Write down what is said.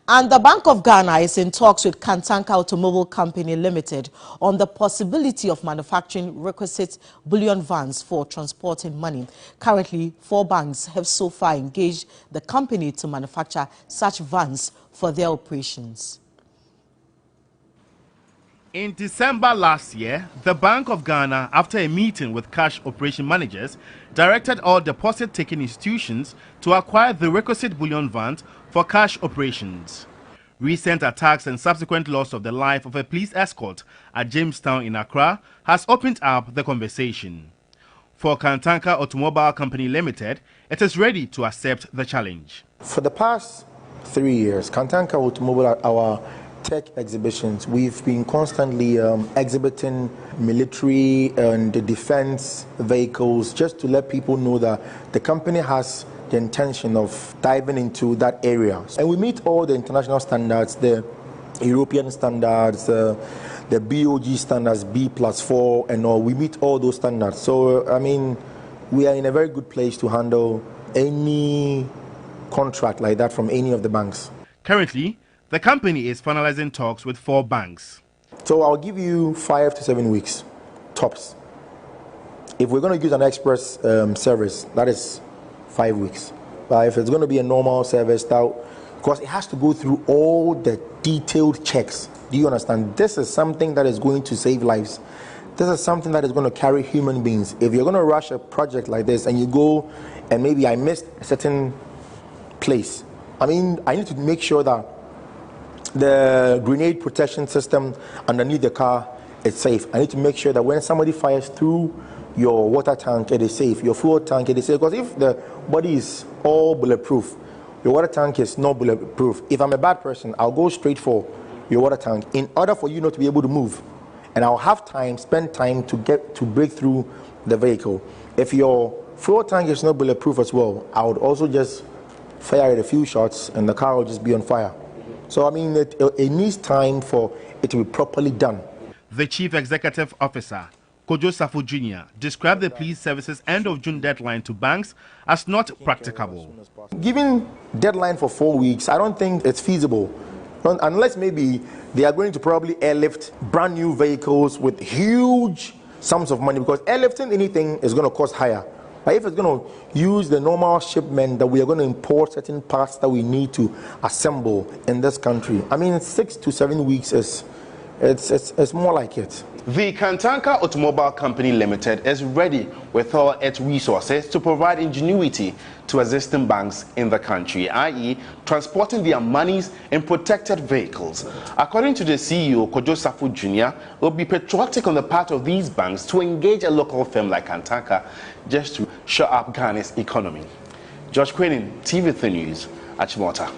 And the Bank of Ghana is in talks with Kantanka Automobile Company Limited on the possibility of manufacturing requisite bullion vans for transporting money. Currently, 4 banks have so far engaged the company to manufacture such vans for their operations. In December last year, the Bank of Ghana, after a meeting with cash operation managers, directed all deposit-taking institutions to acquire the requisite bullion vans for cash operations. Recent attacks and subsequent loss of the life of a police escort at Jamestown in Accra has opened up the conversation. For Kantanka Automobile Company Limited, it is ready to accept the challenge. For the past 3 years, Kantanka Automobile, our tech exhibitions, we've been constantly exhibiting military and defense vehicles just to let people know that the company has the intention of diving into that area. And we meet all the international standards, the European standards, the BOG standards, B+4 and all. We meet all those standards. So, I mean, we are in a very good place to handle any contract like that from any of the banks. Currently, the company is finalizing talks with 4 banks. So I'll give you 5 to 7 weeks, tops. If we're going to use an express service, that is 5 weeks. But if it's going to be a normal service, because it has to go through all the detailed checks. Do you understand? This is something that is going to save lives. This is something that is going to carry human beings. If you're going to rush a project like this and you go and maybe I missed a certain place, I mean, I need to make sure that the grenade protection system underneath the car is safe. I need to make sure that when somebody fires through your water tank, it is safe. Your fuel tank, it is safe. Because if the body is all bulletproof, your water tank is not bulletproof. If I'm a bad person, I'll go straight for your water tank in order for you not to be able to move. And I'll have time, spend time to break through the vehicle. If your fuel tank is not bulletproof as well, I would also just fire it a few shots and the car will just be on fire. So, I mean, it needs time for it to be properly done. The Chief Executive Officer, Kojo Safu Jr., described the police services end of June deadline to banks as not practicable. Given deadline for 4 weeks, I don't think it's feasible. Unless maybe they are going to probably airlift brand new vehicles with huge sums of money, because airlifting anything is going to cost higher. But if it's going to use the normal shipment that we are going to import certain parts that we need to assemble in this country, I mean, 6 to 7 weeks it's more like it. The Kantanka Automobile Company Limited is ready with all its resources to provide ingenuity to existing banks in the country, i.e. transporting their monies in protected vehicles. According to the CEO, Kojo Safu Jr., it will be patriotic on the part of these banks to engage a local firm like Kantanka just to shore up Ghana's economy. Josh Quenin, TV3 News, Achimota.